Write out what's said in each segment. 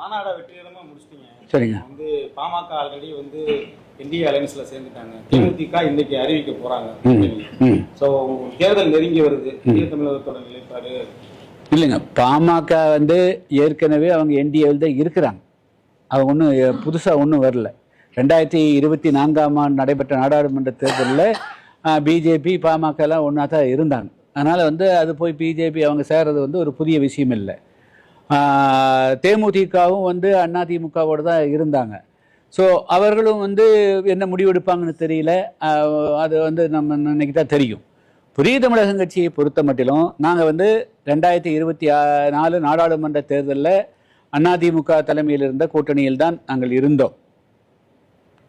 மாநாடை வெற்றிகரமா முடிச்சிட்டீங்க. சரிங்க. வந்து பாமக ஆல்ரெடி வந்து இந்திய அலையன்ஸ்ல சேர்ந்துட்டாங்க. தேமுதிக இன்னைக்கு அறிவிக்க போறாங்க. சோ தேர்தல் நெருங்கி வருது. இந்திய தமிழகத்தோட நிலைப்பாடு இல்லைங்க. பாமக வந்து ஏற்கனவே அவங்க என்டிஏவில் தான் இருக்கிறாங்க. அவங்க ஒன்றும் புதுசாக ஒன்றும் வரல. 2024 நடைபெற்ற நாடாளுமன்ற தேர்தலில் பிஜேபி பாமகலாம் ஒன்றா தான் இருந்தாங்க. அதனால் வந்து அது போய் பிஜேபி அவங்க சேர்றது வந்து ஒரு புதிய விஷயம் இல்லை. தேமுதிகவும் வந்து அதிமுகவோடு தான் இருந்தாங்க. ஸோ அவர்களும் வந்து என்ன முடிவெடுப்பாங்கன்னு தெரியல. அது வந்து நம்ம இன்னைக்கு தான் தெரியும். புதிய தமிழகம் கட்சியை பொறுத்த மட்டிலும் நாங்கள் வந்து 2024 நாடாளுமன்ற தேர்தலில் அதிமுக தலைமையில் இருந்த கூட்டணியில் தான் நாங்கள் இருந்தோம்.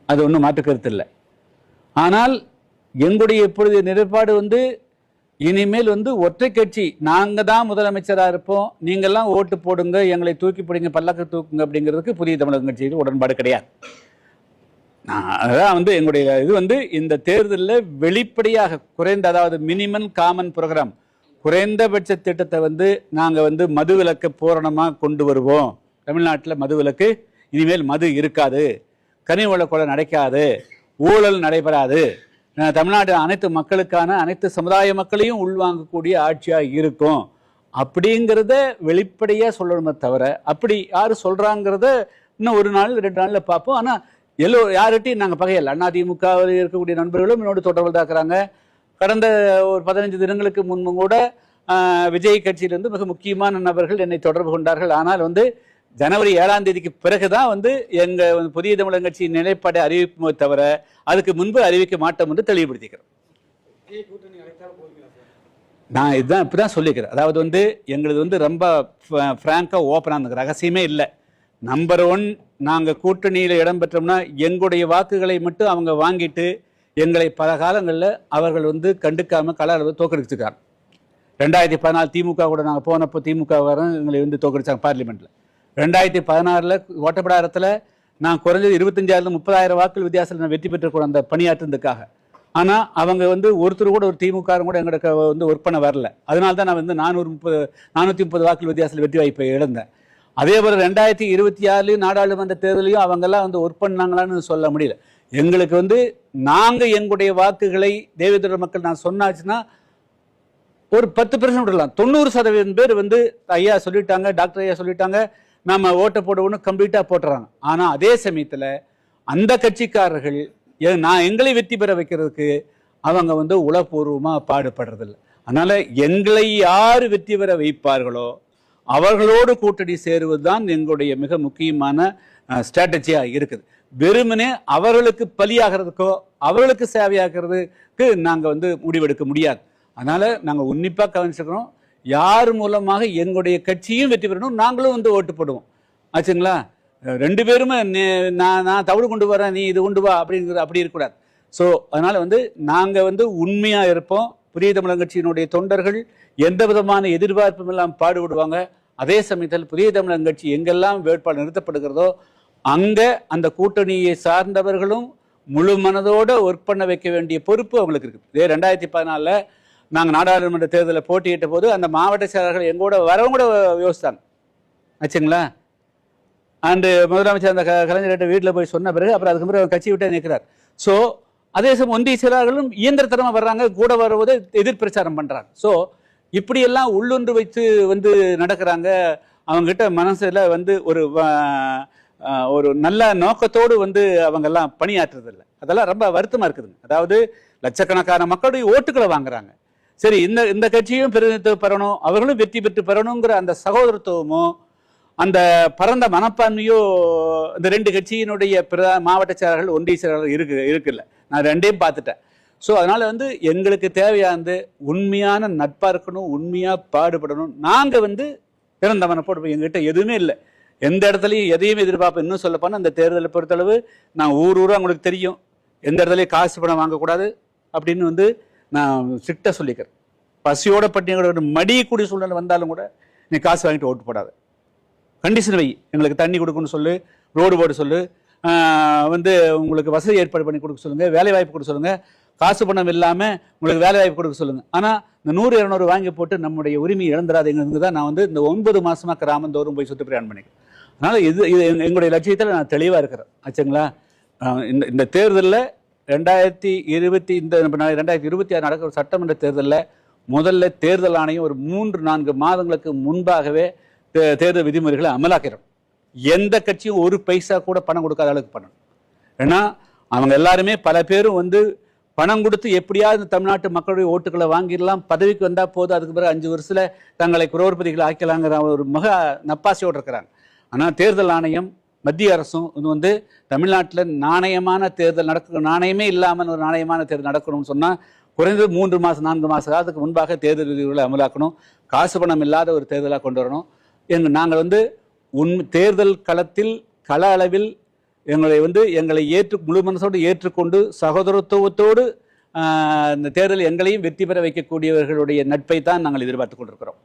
அது ஒன்றும் மாற்று கருத்து இல்லை. ஆனால் எங்களுடைய இப்பொழுது நிலைப்பாடு வந்து இனிமேல் வந்து ஒற்றை கட்சி, நாங்கள் தான் முதலமைச்சராக இருப்போம், நீங்கள்லாம் ஓட்டு போடுங்க, எங்களை தூக்கி பிடிங்க, பல்லக்க தூக்குங்க அப்படிங்கிறதுக்கு புதிய தமிழகம் கட்சியில் உடன்பாடு கிடையாது. அதான் வந்து எங்களுடைய இது வந்து இந்த தேர்தலில் வெளிப்படையாக குறைந்த, அதாவது மினிமம் காமன் ப்ரோக்ராம், குறைந்தபட்ச திட்டத்தை வந்து நாங்கள் வந்து மதுவிலக்கு பூரணமாக கொண்டு வருவோம். தமிழ்நாட்டில் மதுவிலக்கு இனிமேல் மது இருக்காது, கனிவள கொலை நடக்காது, ஊழல் நடைபெறாது, தமிழ்நாடு அனைத்து மக்களுக்கான அனைத்து சமுதாய மக்களையும் உள்வாங்கக்கூடிய ஆட்சியாக இருக்கும் அப்படிங்கிறத வெளிப்படையாக சொல்லணுமே தவிர, அப்படி யார் சொல்கிறாங்கிறத இன்னும் ஒரு நாள் 2 நாளில் பார்ப்போம். ஆனால் யார்கிட்டையும் நாங்கள் பகையல். அதிமுகவில் இருக்கக்கூடிய நண்பர்களும் என்னோட தொடர்பு தாக்குறாங்க. கடந்த ஒரு 15 தினங்களுக்கு முன்பு கூட விஜய் கட்சியிலிருந்து மிக முக்கியமான நபர்கள் என்னை தொடர்பு கொண்டார்கள். ஆனால் வந்து ஜனவரி 7ஆம் தேதிக்கு பிறகுதான் வந்து எங்கள் புதிய தமிழகம் கட்சியின் நிலைப்பாடை அறிவிப்போமே தவிர அதுக்கு முன்பு அறிவிக்க மாட்டோம் என்று தெளிவுபடுத்திக்கிறோம். நான் இதுதான் இப்படிதான் சொல்லிக்கிறேன். அதாவது வந்து எங்களது வந்து ரொம்ப ஃப்ராங்காக ஓப்பனாக ரகசியமே இல்லை. நம்பர் 1, நாங்கள் கூட்டணியில் இடம்பெற்றோம்னா எங்களுடைய வாக்குகளை மட்டும் அவங்க வாங்கிட்டு எங்களை பல காலங்களில் அவர்கள் வந்து கண்டுக்காமல் கள அளவு தோக்கடிச்சுக்காங்க. 2014 திமுக கூட நாங்கள் போனப்போ திமுக எங்களை வந்து தோக்கடிச்சாங்க பார்லிமெண்ட்டில். 2016 ஓட்டப்படாரத்தில் நான் குறைஞ்சது 25,000-30,000 வாக்குகள் வித்தியாசத்தில் நான் வெற்றி பெற்றுக்கூட அந்த பணியாற்றுறதுக்காக. ஆனால் அவங்க வந்து ஒருத்தர் கூட, ஒரு திமுக கூட எங்களுக்கு வந்து ஒர்க் பண்ண வரல. அதனால தான் நான் வந்து 430 வாக்குகள் வித்தியாசத்தில் வெற்றி வாய்ப்பை இழந்தேன். அதே போல் 2026 நாடாளுமன்ற தேர்தலையும் அவங்கெல்லாம் வந்து ஒர்க் பண்ணாங்களான்னு சொல்ல முடியல. எங்களுக்கு வந்து நாங்கள் எங்களுடைய வாக்குகளை தேவேந்திர மக்கள் நான் சொன்னாச்சுன்னா ஒரு 10% விடலாம். 90% பேர் வந்து ஐயா சொல்லிட்டாங்க, டாக்டர் ஐயா சொல்லிட்டாங்க, நம்ம ஓட்டை போடணும்னு கம்ப்ளீட்டாக போட்டுறாங்க. ஆனால் அதே சமயத்தில் அந்த கட்சிக்காரர்கள் நான் எங்களை வெற்றி பெற வைக்கிறதுக்கு அவங்க வந்து உளப்பூர்வமாக பாடுபடுறதில்லை. அதனால் எங்களை யார் வெற்றி பெற வைப்பார்களோ அவர்களோடு கூட்டணி சேருவது தான் எங்களுடைய மிக முக்கியமான ஸ்ட்ராட்டஜியாக இருக்குது. வெறுமனே அவர்களுக்கு பலியாகிறதுக்கோ அவர்களுக்கு சேவையாகிறதுக்கு நாங்கள் வந்து முடிவெடுக்க முடியாது. அதனால் நாங்கள் உன்னிப்பாக கவனிச்சுக்கிறோம். யார் மூலமாக எங்களுடைய கட்சியும் வெற்றி பெறணும், நாங்களும் வந்து ஓட்டு போடுவோம். ஆச்சுங்களா? 2 பேருமே நான் தவிடு கொண்டு வரேன், நீ இது கொண்டு வா அப்படிங்கிறது அப்படி இருக்கக்கூடாது. ஸோ அதனால் வந்து நாங்கள் வந்து உண்மையாக இருப்போம். புதிய தமிழகம் கட்சியினுடைய தொண்டர்கள் எந்த விதமான எதிர்பார்ப்பும் எல்லாம் பாடுபடுவாங்க. அதே சமயத்தில் புதிய தமிழகம் கட்சி எங்கெல்லாம் வேட்பாளர் நிறுத்தப்படுகிறதோ அங்கே அந்த கூட்டணியை சார்ந்தவர்களும் முழு மனதோடு ஒர்க் பண்ண வைக்க வேண்டிய பொறுப்பு அவங்களுக்கு இருக்குது. இதே 2014 நாங்கள் நாடாளுமன்ற தேர்தலில் போட்டியிட்ட போது அந்த மாவட்ட செயலாளர்கள் எங்கூட வரவங்க கூட யோசித்தாங்க. ஆச்சுங்களா? அண்டு முதலமைச்சர் அந்த கலைஞர்கிட்ட வீட்டில் போய் சொன்ன பிறகு அப்புறம் அதுக்கு பிறகு கட்சி விட்டே நிற்கிறார். ஸோ அதே சமயம் ஒன்றிய செயலாளர்களும் இயந்திரத்தனமாக வர்றாங்க, கூட வரும்போது எதிர்பிரச்சாரம் பண்ணுறாங்க. ஸோ இப்படியெல்லாம் உள்ளொன்று வைத்து வந்து நடக்கிறாங்க. அவங்ககிட்ட மனசில் வந்து ஒரு நல்ல நோக்கத்தோடு வந்து அவங்கெல்லாம் பணியாற்றுறதில்லை. அதெல்லாம் ரொம்ப வருத்தமாக இருக்குதுங்க. அதாவது லட்சக்கணக்கான மக்களுடைய ஓட்டுக்களை வாங்குறாங்க. சரி, இந்த கட்சியும் பிரதிநிதித்துவம் பெறணும், அவர்களும் வெற்றி பெற்று பெறணுங்கிற அந்த சகோதரத்துவமோ அந்த பரந்த மனப்பான்மையோ இந்த 2 கட்சியினுடைய மாவட்ட செயலாளர்கள் ஒன்றிய செயலாளர்கள் இருக்குல்ல, நான் 2ஐயும் பார்த்துட்டேன். ஸோ அதனால் வந்து எங்களுக்கு தேவையானது உண்மையான நட்பாக இருக்கணும், உண்மையாக பாடுபடணும். நாங்கள் வந்து பிறந்த மனப்போடு எங்ககிட்ட எதுவுமே இல்லை, எந்த இடத்துலையும் எதையும் எதிர்பார்ப்பேன். இன்னும் சொல்லப்போனால் அந்த தேர்தலை பொறுத்தளவு நான் ஊராக உங்களுக்கு தெரியும், எந்த இடத்துலையும் காசு பணம் வாங்கக்கூடாது அப்படின்னு வந்து நான் ஸ்ட்ரிக்டாக சொல்லிக்கிறேன். பசியோட பட்டினியோட மடியக்கூடிய சூழ்நிலை வந்தாலும் கூட நீ காசு வாங்கிட்டு ஓட்டு போடாது, கண்டிஷன் வை. எங்களுக்கு தண்ணி கொடுக்கணும்னு சொல்லு, ரோடு போட சொல்லு, வந்து உங்களுக்கு வசதி ஏற்பாடு பண்ணி கொடுக்க சொல்லுங்கள், வேலை வாய்ப்பு கொடுக்க சொல்லுங்கள், காசு பணம் இல்லாமல் உங்களுக்கு வேலை வாய்ப்பு கொடுக்க சொல்லுங்கள். ஆனால் இந்த 100-200 வாங்கி போட்டு நம்முடைய உரிமையை இழந்துடாதீங்கிறது தான் நான் வந்து இந்த 9 மாதமாக கிராமந்தோறும் போய் சுற்றி பிரயாணம் பண்ணிக்கிறேன். அதனால் இது எங்களுடைய லட்சியத்தில் நான் தெளிவாக இருக்கிறேன் ஆச்சுங்களா. இந்த தேர்தலில் 2026 நடக்கிற சட்டமன்ற தேர்தலில் முதல்ல தேர்தல் ஆணையம் ஒரு 3-4 மாதங்களுக்கு முன்பாகவே தேர்தல் விதிமுறைகளை அமலாக்கிறோம். எந்த கட்சியும் ஒரு பைசா கூட பணம் கொடுக்காத அளவுக்கு பண்ணணும். ஏன்னா அவங்க எல்லாருமே பல பேரும் வந்து பணம் கொடுத்து எப்படியாவது தமிழ்நாட்டு மக்களுடைய ஓட்டுக்களை வாங்கிடலாம், பதவிக்கு வந்தால் போதும், அதுக்கு பிறகு 5 வருஷத்தில் தங்களை குரோர்பதிகளை ஆக்கலாங்கிற ஒரு மிக நப்பாசையோடு இருக்கிறாங்க. ஆனால் தேர்தல் ஆணையம் மத்திய அரசும் இது வந்து தமிழ்நாட்டில் நாணயமான தேர்தல் நாணயமே இல்லாமல் ஒரு நாணயமான தேர்தல் நடக்கணும்னு சொன்னால் குறைந்தது 3 மாதம் 4 மாத காலத்துக்கு முன்பாக தேர்தல் விதிகளை அமலாக்கணும். காசு பணம் இல்லாத ஒரு தேர்தலாக கொண்டு வரணும். நாங்கள் வந்து தேர்தல் களத்தில் கள அளவில் எங்களை முழு மனசோடு ஏற்றுக்கொண்டு சகோதரத்துவத்தோடு இந்த தேர்தல் எங்களையும் வெற்றி பெற வைக்கக்கூடியவர்களுடைய நட்பை தான் நாங்கள் எதிர்பார்த்து கொண்டிருக்கிறோம்.